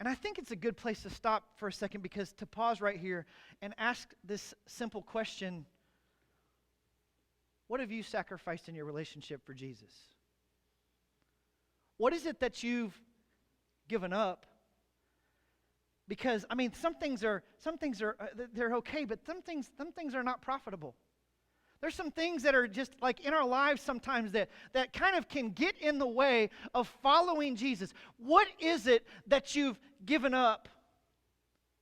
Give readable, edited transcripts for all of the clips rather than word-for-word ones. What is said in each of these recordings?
And I think it's a good place to stop for a second, because to pause right here and ask this simple question: what have you sacrificed in your relationship for Jesus? What is it that you've given up? Because, I mean, some things are they're okay, but some things are not profitable. There's some things that are just like in our lives sometimes that kind of can get in the way of following Jesus. What is it that you've given up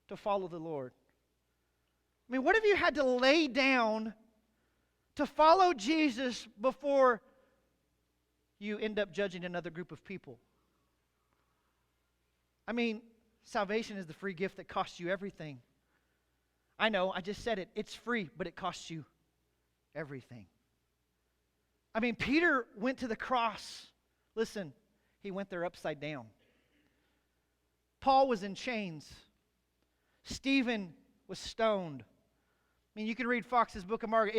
to follow the Lord? I mean, what have you had to lay down to follow Jesus before you end up judging another group of people? I mean, salvation is the free gift that costs you everything. I know, I just said it. It's free, but it costs you everything. I mean, Peter went to the cross. Listen, he went there upside down. Paul was in chains. Stephen was stoned. I mean, you can read Fox's Book of Martyrs.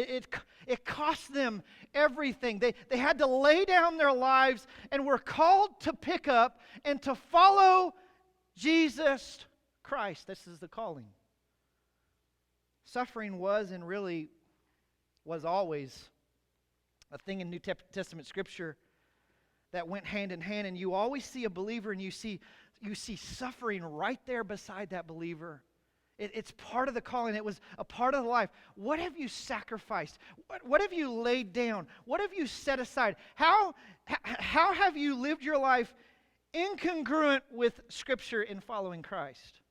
It cost them everything. They had to lay down their lives and were called to pick up and to follow Jesus Christ. This is the calling. Suffering was and really was always a thing in New Testament Scripture that went hand in hand, and you always see a believer and you see suffering right there beside that believer. It's part of the calling. It was a part of the life. What have you sacrificed? What have you laid down? What have you set aside? How have you lived your life incongruent with Scripture in following Christ?